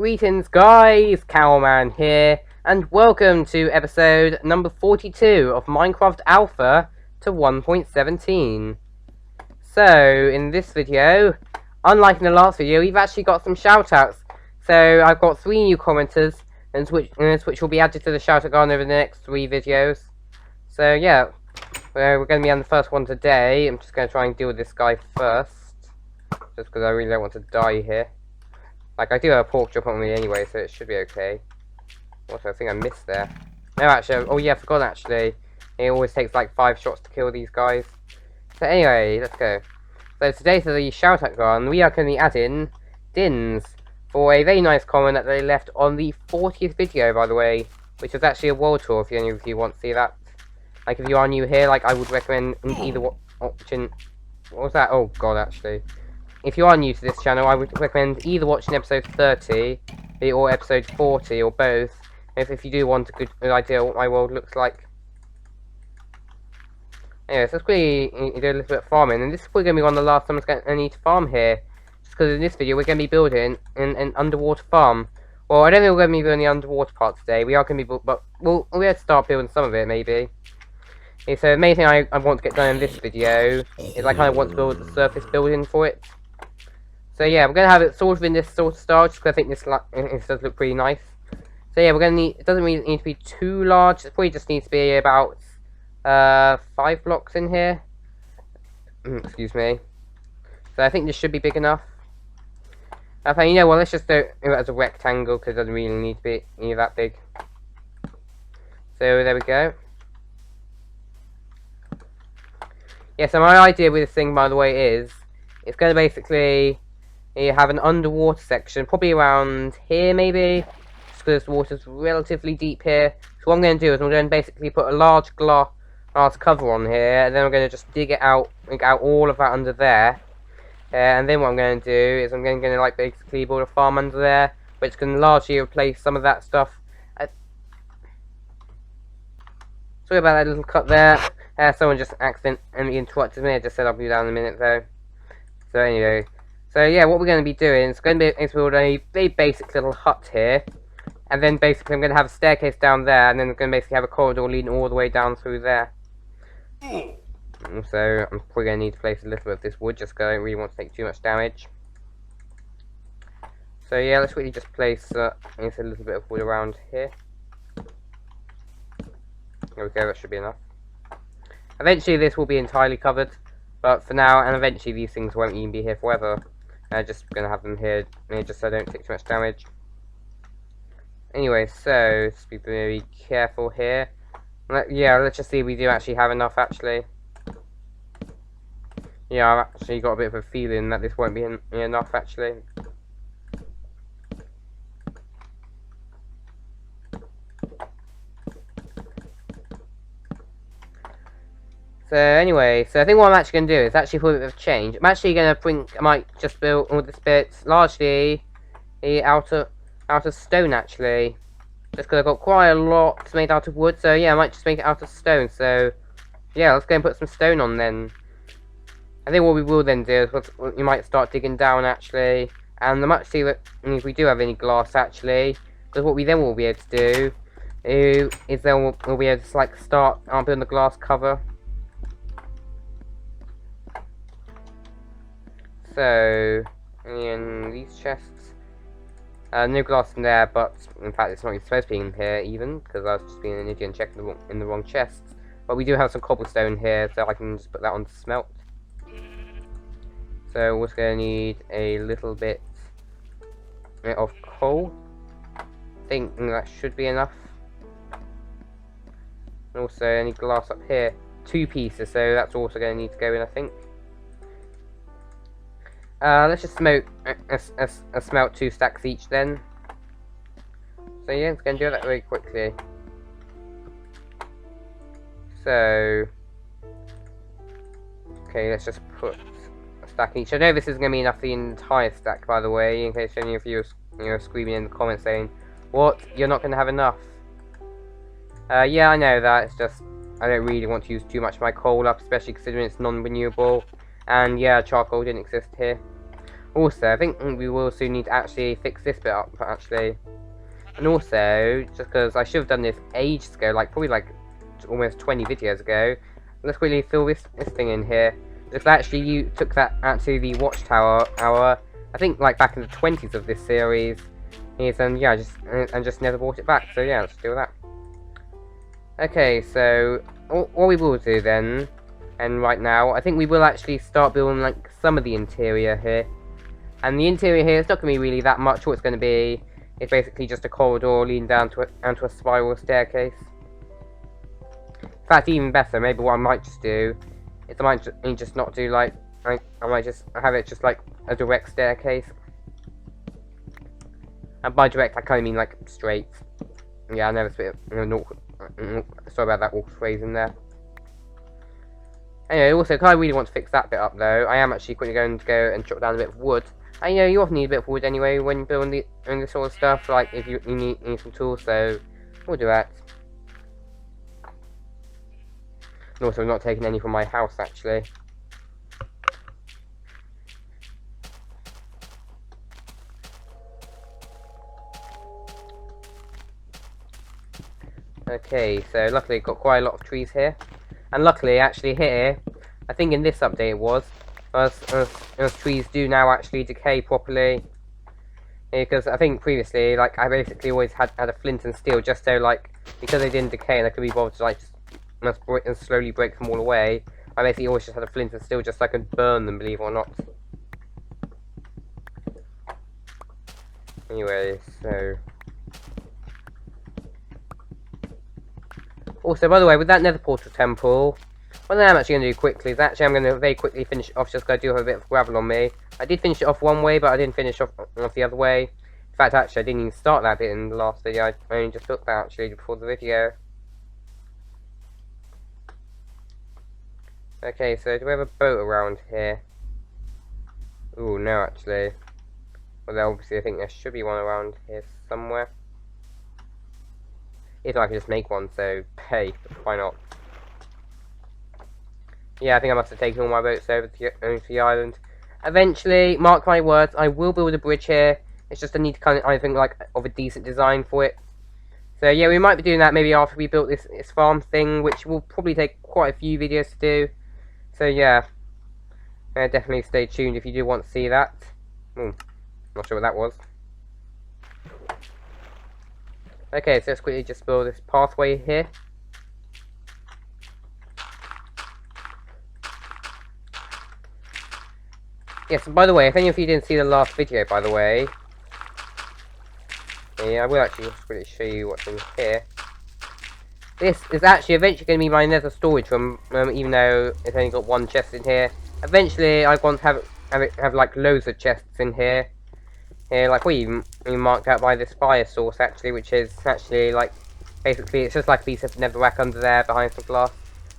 Greetings guys, Cowman here, and welcome to episode number 42 of Minecraft Alpha to 1.17. So, in this video, unlike in the last video, we've actually got some shoutouts. So, I've got 3 new commenters, and which will be added to the shoutout garden over the next 3 videos. So, yeah, we're going to be on the first one today. I'm just going to try and deal with this guy first, just because I really don't want to die here. Like, I do have a pork chop on me anyway, so it should be okay. Also, I think I missed there. No, actually, oh yeah, I forgot actually. It always takes like 5 shots to kill these guys. So anyway, let's go. So today to the shoutout garden, we are going to be adding Dins for a very nice comment that they left on the 40th video, by the way, which was actually a world tour if any of you want to see that. Like, if you are new here, like, I would recommend either option. What was that? Oh god, actually. If you are new to this channel, I would recommend either watching episode 30 or episode 40 or both, if you do want a good idea of what my world looks like. Anyway, so let's quickly do a little bit of farming, and this is probably going to be one of the last times I'm going to need to farm here, just because in this video we're going to be building an underwater farm. Well, I don't think we're going to be building the underwater part today. We are going to be, but we'll have to start building some of it maybe. Okay, so the main thing I want to get done in this video is I kind of want to build the surface building for it. So yeah, we're going to have it sort of in this sort of style, just because I think this does look pretty nice. So yeah, we're going to need, it doesn't really need to be too large, it probably just needs to be about 5 blocks in here. Excuse me. So I think this should be big enough. I think, you know what, let's just do it as a rectangle, because it doesn't really need to be that big. So there we go. Yeah, so my idea with this thing, by the way, is it's going to basically... You have an underwater section, probably around here maybe, just because the water's relatively deep here. So what I'm going to do is I'm going to basically put a large glass cover on here, and then I'm going to just dig out all of that under there. And then what I'm going to do is I'm going to like basically build a farm under there, which can largely replace some of that stuff. Sorry about that little cut there. Someone just accidentally interrupted me. I just said I'll be down in a minute though. So anyway. So yeah, what we're going to be doing is going to be build a very basic little hut here, and then basically I'm going to have a staircase down there, and then I'm going to basically have a corridor leading all the way down through there. So I'm probably going to need to place a little bit of this wood, just because I don't really want to take too much damage. So yeah, let's really just place a little bit of wood around here. There we go, that should be enough. Eventually this will be entirely covered, but for now, and eventually these things won't even be here forever. I'm just going to have them here just so I don't take too much damage. Anyway, so let's be very careful here. Yeah, let's just see if we do actually have enough, actually. Yeah, I've actually got a bit of a feeling that this won't be enough, actually. So anyway, so I think what I'm actually going to do is actually put a bit of change. I'm actually going to I might just build all this bit largely out of stone, actually. Just because I've got quite a lot made out of wood, so yeah, I might just make it out of stone. So yeah, let's go and put some stone on then. I think what we will then do is we might start digging down, actually. And I might see if we do have any glass, actually. Because what we then will be able to do is then we'll be able to like start building the glass cover. So, in these chests, no glass in there, but in fact it's not even supposed to be in here even, because I was just being an idiot and checking in the wrong chests. But we do have some cobblestone here, so I can just put that on to smelt. So we're just going to need a little bit of coal. I think that should be enough. And also any glass up here, 2 pieces, so that's also going to need to go in, I think. Let's just smelt 2 stacks each then. So yeah, it's going to do that very quickly. So, okay, let's just put a stack each. I know this isn't going to be enough for the entire stack, by the way, in case any of you are screaming in the comments saying, "What? You're not going to have enough?" Yeah, I know that. It's just I don't really want to use too much of my coal up, especially considering it's non-renewable. And yeah, charcoal didn't exist here. Also, I think we will soon need to actually fix this bit up, actually. And also, just because I should have done this ages ago, like probably like almost 20 videos ago, let's quickly fill this thing in here. Because actually you took that actually the Watchtower hour, I think like back in the 20s of this series. And yeah, just never brought it back. So yeah, let's do that. Okay, so what we will do then, and right now, I think we will actually start building like some of the interior here. And the interior here is not going to be really that much. What it's going to be is basically just a corridor leading down to a spiral staircase. In fact, even better, maybe what I might just do is I might just not do like, I might just have it just like a direct staircase. And by direct, I kind of mean like straight. Yeah, I never spit. Sorry about that awkward phrase in there. Anyway, also, I really want to fix that bit up though. I am actually quickly going to go and chop down a bit of wood. And you know, you often need a bit of wood anyway when building this sort of stuff. Like if you need some tools, so we'll do that. And also, I'm not taking any from my house actually. Okay, so luckily got quite a lot of trees here, and luckily actually here, I think in this update it was, as trees do now actually decay properly. Because I think previously, like I basically always had a flint and steel just so like because they didn't decay and I could be bothered to like just slowly break them all away. I basically always just had a flint and steel just so I could burn them, believe it or not. Anyway, so. Also, by the way, with that nether portal temple, what I'm actually going to do quickly is actually I'm going to very quickly finish it off just because I do have a bit of gravel on me. I did finish it off one way, but I didn't finish off the other way. In fact, actually, I didn't even start that bit in the last video. I only just built that actually before the video. Okay, so do we have a boat around here? Ooh, no, actually. Well, obviously, I think there should be one around here somewhere. If I can just make one, so hey, why not? Yeah, I think I must have taken all my boats over to the island. Eventually, mark my words, I will build a bridge here. It's just I need to kind of, I think, like, of a decent design for it. So yeah, we might be doing that maybe after we built this farm thing, which will probably take quite a few videos to do. So yeah, definitely stay tuned if you do want to see that. Ooh, not sure what that was. Okay, so let's quickly just build this pathway here. Yes, by the way, if any of you didn't see the last video, by the way, yeah, I will actually just quickly show you what's in here. This is actually eventually going to be my nether storage room, even though it's only got one chest in here. Eventually, I want to have like loads of chests in here. Here, like we even marked out by this fire source actually, which is actually like basically it's just like a piece of netherrack under there behind some glass,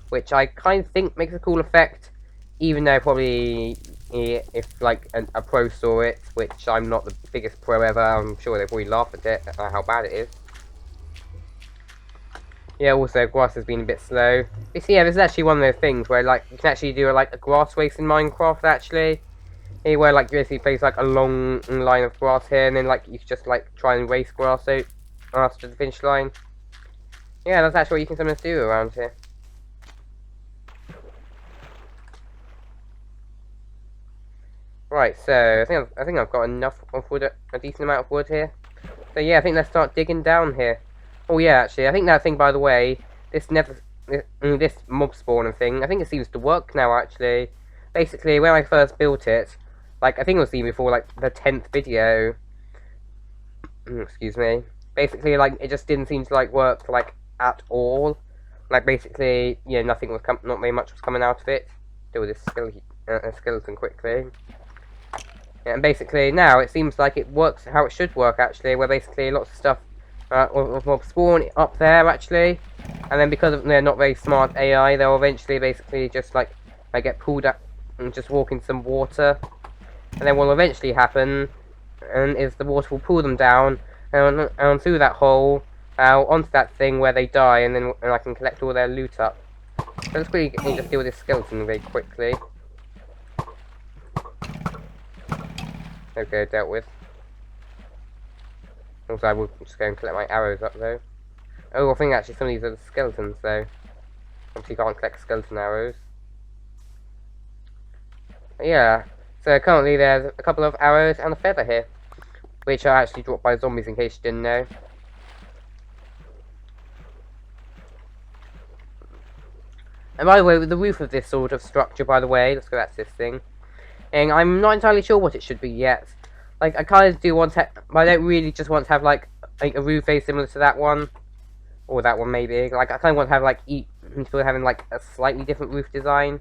which I kind of think makes a cool effect, even though probably if like a pro saw it, which I'm not the biggest pro ever, I'm sure they'd probably laugh at it how bad it is. Yeah, also grass has been a bit slow. You see, yeah, this is actually one of those things where like you can actually do like a grass race in Minecraft actually. Where like you basically place like a long line of grass here, and then like you can just like try and race grass out to the finish line. Yeah, that's actually what you can sometimes do around here. Right, so I think I've got enough of wood, a decent amount of wood here. So yeah, I think let's start digging down here. Oh yeah, actually, I think that thing, by the way, this mob spawner thing, I think it seems to work now actually. Basically, when I first built it, like, I think it was even before, like, the 10th video. Excuse me. Basically, like, it just didn't seem to, like, work, like, at all. Like, basically, yeah, nothing was not very much was coming out of it. Deal with this skeleton quickly. Yeah, and basically, now, it seems like it works how it should work, actually, where basically lots of stuff will spawn up there, actually. And then because they're not very smart AI, they'll eventually, basically, just, like, get pulled up and just walk in some water. And then what will eventually happen is the water will pull them down and through that hole onto that thing where they die, and then I can collect all their loot up. So let's quickly just deal with this skeleton very quickly. Okay, dealt with. Also, I will just go and collect my arrows up though. Oh, I think actually some of these are the skeletons though. Obviously, you can't collect skeleton arrows. But yeah, so currently there's a couple of arrows and a feather here, which are actually dropped by zombies in case you didn't know. And by the way, with the roof of this sort of structure, by the way, let's go back to this thing. And I'm not entirely sure what it should be yet. Like, I kind of do want to, but I don't really just want to have like a roof very similar to that one, or that one maybe. Like, I kind of want to have like each build having like a slightly different roof design.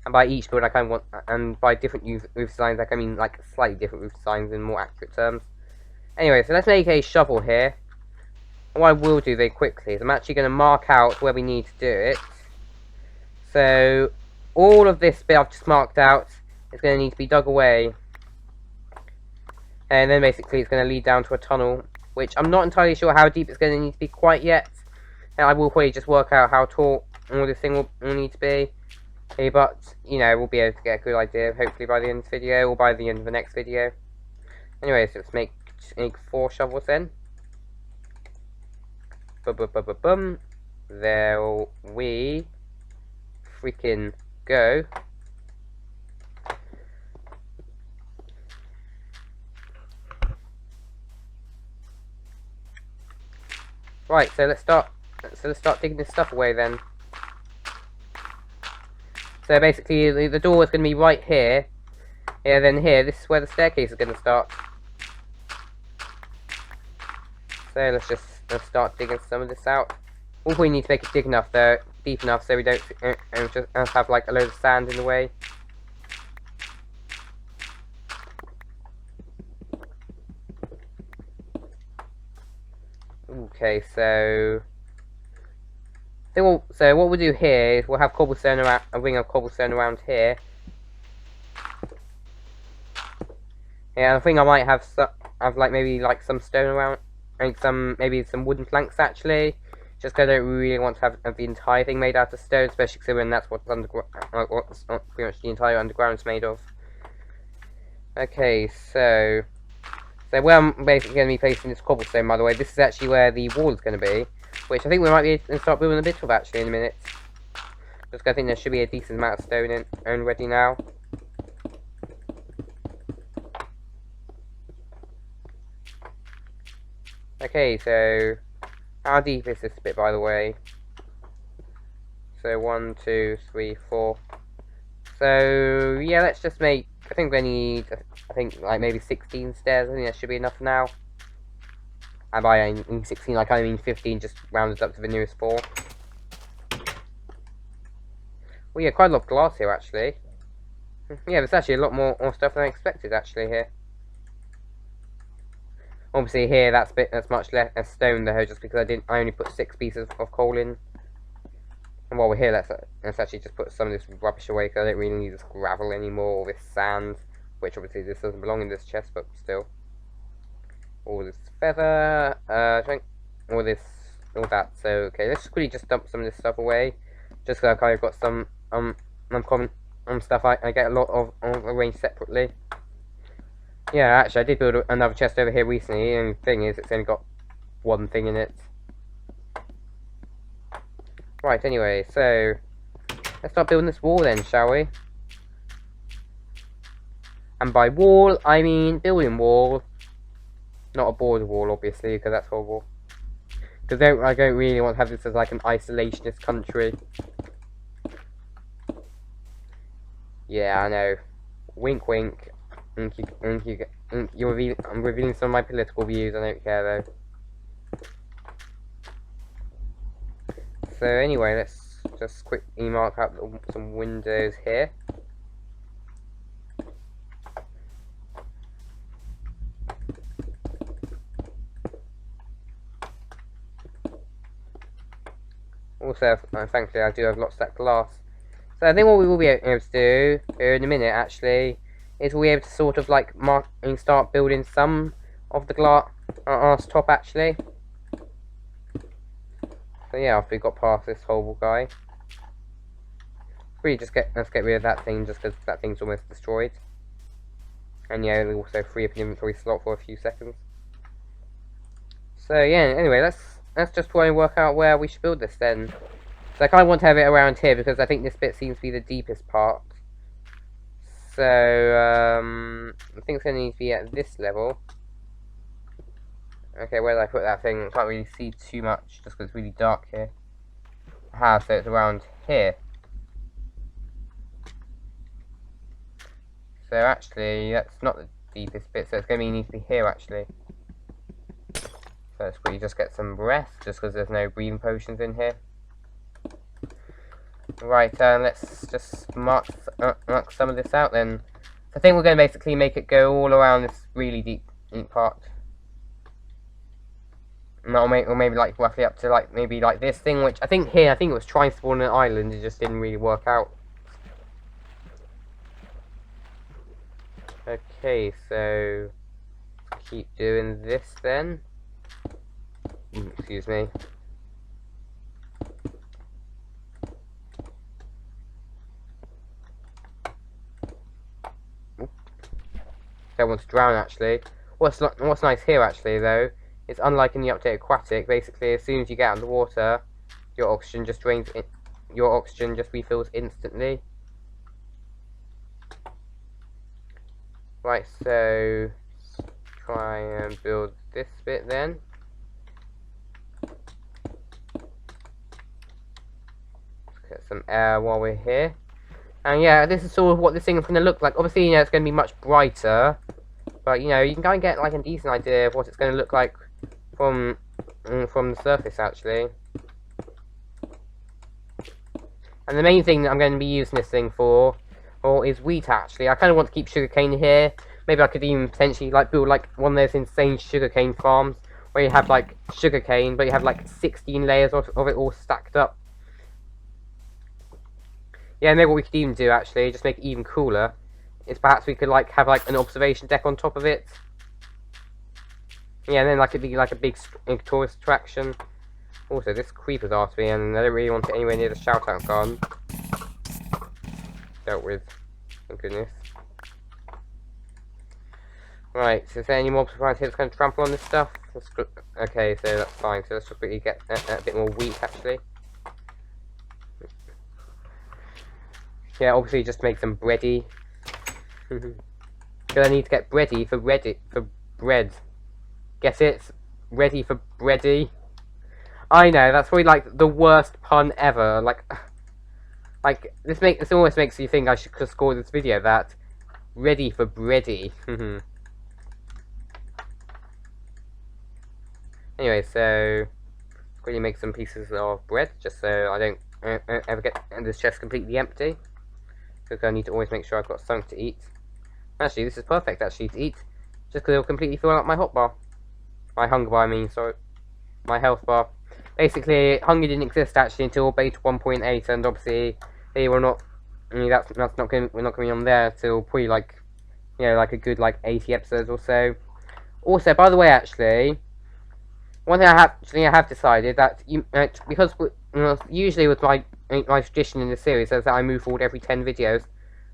And by each build, I kind of want, and by different roof designs, I mean like slightly different roof designs in more accurate terms. Anyway, so let's make a shovel here. And what I will do very quickly is I'm actually going to mark out where we need to do it. So, all of this bit I've just marked out is going to need to be dug away. And then basically it's going to lead down to a tunnel, which I'm not entirely sure how deep it's going to need to be quite yet. And I will probably just work out how tall all this thing will need to be. Okay, but, you know, we'll be able to get a good idea, hopefully by the end of this video, or by the end of the next video. Anyway, so let's make 4 shovels then. Bum. There we freaking go. Right, so let's start digging this stuff away then. So basically the door is going to be right here. Yeah, then here, this is where the staircase is going to start. So let's start digging some of this out. All we need to make it deep enough so we don't just have like a load of sand in the way. Okay, so what we'll do here is we'll have cobblestone around, a ring of cobblestone around here. Yeah, I think I might have maybe some stone around, and maybe some wooden planks actually. Just because I don't really want to have the entire thing made out of stone, especially considering that's what's underground, what's pretty much the entire underground's made of. Okay, so where I'm basically going to be placing this cobblestone, by the way, this is actually where the wall is going to be, which I think we might be able to start building a bit of actually in a minute. Just 'cause I think there should be a decent amount of stone in ready now. Okay, so how deep is this bit, by the way? So 1, 2, 3, 4. So yeah, let's just make. I think we need. I think like maybe 16 stairs. I think that should be enough now. And by I mean 16, like I mean 15, just rounded up to the nearest 4. Well, yeah, quite a lot of glass here actually. Yeah, there's actually a lot more stuff than I expected actually here. Obviously here that's much less stone though, just because I only put 6 pieces of coal in. And while we're here, let's actually just put some of this rubbish away, because I don't really need this gravel anymore, or this sand, which obviously this doesn't belong in this chest, but still. All this feather, all that. So okay, let's quickly just dump some of this stuff away, just because I've kind of got some uncommon stuff I get a lot of arranged separately. Yeah, actually, I did build another chest over here recently, and the thing is, it's only got 1 thing in it. Right, anyway, so let's start building this wall then, shall we? And by wall, I mean building wall. Not a border wall, obviously, because that's horrible. Because I don't really want to have this as like an isolationist country. Yeah, I know. Wink, wink. I'm revealing some of my political views. I don't care though. So anyway, let's just quickly mark out some windows here. Also, thankfully I do have lots of that glass. So I think what we will be able to do in a minute actually is we'll be able to sort of like mark and start building some of the glass top actually. So yeah, after we got past this horrible guy, let's get rid of that thing just because that thing's almost destroyed. And yeah, it'll also free up an inventory slot for a few seconds. So yeah, anyway, let's just try and work out where we should build this then. So I kind of want to have it around here because I think this bit seems to be the deepest part. So I think it's going to need to be at this level. Okay, where did I put that thing? I can't really see too much just because it's really dark here. Aha, so it's around here. So actually, that's not the deepest bit, so it's going to need to be here actually. So let's quickly just get some breath, just because there's no breathing potions in here. Right, let's just mark some of this out then. So I think we're going to basically make it go all around this really deep part. Or maybe like roughly up to like maybe like this thing, which I think it was trying to spawn an island, it just didn't really work out. Okay, so keep doing this then. Excuse me. Don't want to drown actually. What's nice here actually though, it's unlike in the update Aquatic. Basically, as soon as you get out of the water, your oxygen just refills instantly. Right, so try and build this bit then. Let's get some air while we're here. And yeah, this is sort of what this thing is going to look like. Obviously, you know, it's going to be much brighter, but you know, you can kind of get like a decent idea of what it's going to look like from the surface actually. And the main thing that I'm going to be using this thing for is wheat actually. I kind of want to keep sugarcane here. Maybe I could even potentially like build like one of those insane sugarcane farms where you have like sugarcane, but you have like 16 layers of it all stacked up. Yeah, maybe what we could even do actually, just make it even cooler, is perhaps we could like have like an observation deck on top of it. Yeah, and then like it'd be like a big tourist attraction. Also, this creeper's after me, and I don't really want it anywhere near the shout-out garden. Dealt with. Thank goodness. Right, so is there any mobs around here that's going to trample on this stuff? Okay, so that's fine. So let's just quickly get a bit more wheat, actually. Yeah, obviously just make some bready. Because I need to get bready for bread. Get it? Ready for bready. I know, that's probably like the worst pun ever. Like this almost makes you think I should score this video. That ready for bready. Anyway, so quickly make some pieces of bread, just so I don't ever get this chest completely empty. Because I need to always make sure I've got something to eat. Actually, this is perfect actually to eat, just because it'll completely fill up my hot bar. My hunger bar, I mean, sorry. My health bar. Basically, hunger didn't exist actually until beta 1.8, and obviously they were not. I mean, that's not going. We're not going on there till probably like, you know, like a good like 80 episodes or so. Also, by the way, actually, one thing I have decided that because usually with my tradition in the series is that I move forward every 10 videos,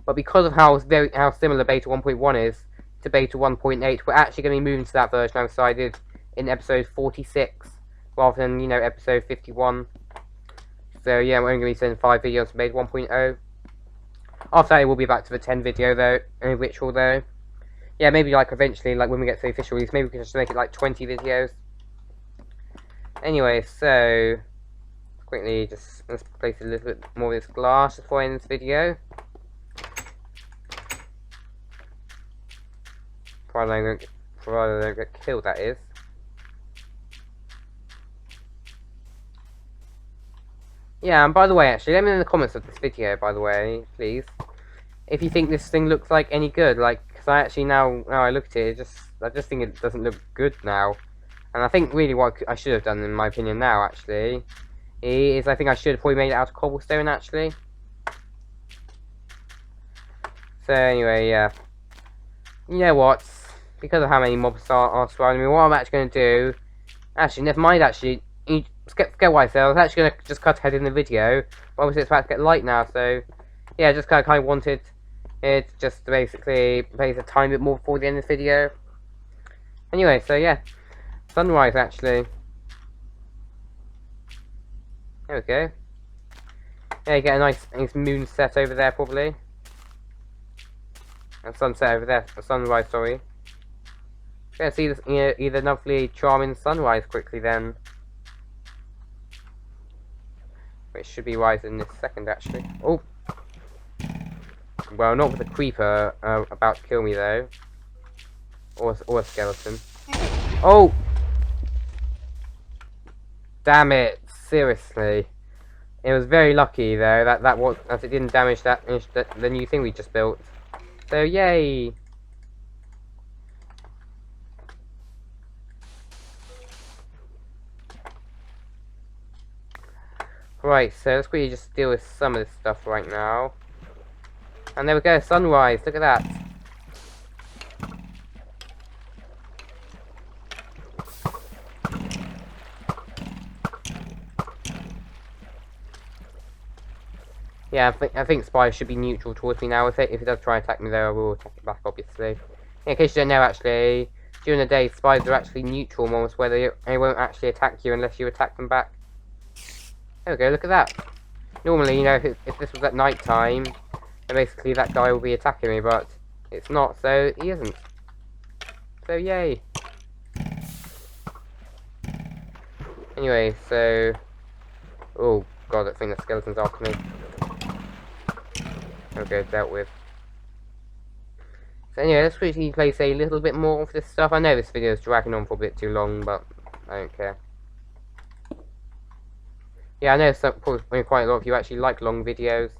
but because of how similar beta 1.1 is to beta 1.8, we're actually going to be moving to that version. I've decided in episode 46 rather than, you know, episode 51. So yeah, we're only going to be sending 5 videos from beta 1.0. After that, it will be back to the 10 video though, ritual though. Yeah, maybe like eventually, like when we get to the official release, maybe we can just make it like 20 videos. Anyway, so quickly just let's place a little bit more of this glass before I end this video. Provided I don't get killed, that is. Yeah, and by the way, actually, let me know in the comments of this video, by the way, please, if you think this thing looks like any good. Like, because I actually now I look at it, I just think it doesn't look good now. And I think really what I should have done, in my opinion now, actually, is I think I should have probably made it out of cobblestone, actually. So anyway, yeah. You know what? Because of how many mobs are surrounding me, what I'm actually going to do... Actually, never mind, actually. Forget what I said. I was actually going to just cut ahead in the video. But obviously it's about to get light now, so... Yeah, I just kind of wanted It just basically plays a tiny bit more before the end of the video. Anyway, so yeah, sunrise actually. There we go. Yeah, you get a nice moon set over there probably. And sunset over there, a sunrise, sorry. Yeah, see this, either lovely, charming sunrise quickly then. Which should be rising this second actually. Oh! Well, not with a creeper about to kill me though. Or a skeleton. Oh! Damn it! Seriously. It was very lucky though that it didn't damage the new thing we just built. So yay! Right, so let's quickly just deal with some of this stuff right now. And there we go, sunrise, look at that. Yeah, I think Spy should be neutral towards me now. If it does try and attack me though, I will attack it back, obviously. In case you don't know, actually, during the day, Spies are actually neutral moments where they won't actually attack you unless you attack them back. There we go, look at that. Normally, you know, if this was at night time, then basically that guy will be attacking me, but it's not, so he isn't. So yay. Anyway, so... Oh god, that thing, that skeleton's after me. Okay, dealt with. So anyway, let's quickly place a little bit more of this stuff. I know this video is dragging on for a bit too long, but I don't care. Yeah, I know probably quite a lot of you actually like long videos.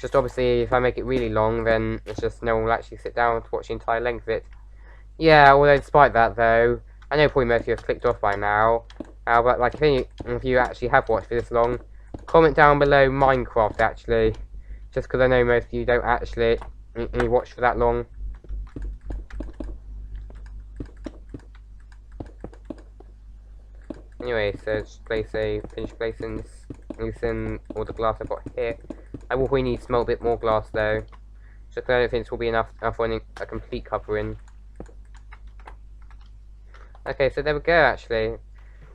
Just obviously, if I make it really long, then it's just no one will actually sit down to watch the entire length of it. Yeah, although despite that though, I know probably most of you have clicked off by now. But like, if you actually have watched for this long, comment down below Minecraft actually. Just because I know most of you don't actually watch for that long. Anyway, so just finish placing all the glass I've got here. I will probably need to smelt a bit more glass though. Just because I don't think this will be enough for a complete covering. Okay, so there we go actually.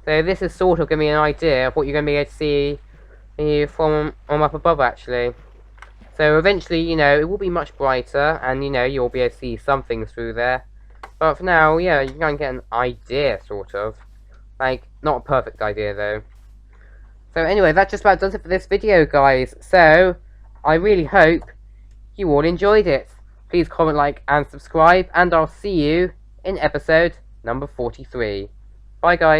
So this is sort of giving me an idea of what you're going to be able to see from up above actually. So eventually, you know, it will be much brighter, and you know, you'll be able to see some things through there. But for now, yeah, you can get an idea, sort of. Like, not a perfect idea, though. So anyway, that just about does it for this video, guys. So, I really hope you all enjoyed it. Please comment, like, and subscribe, and I'll see you in episode number 43. Bye, guys.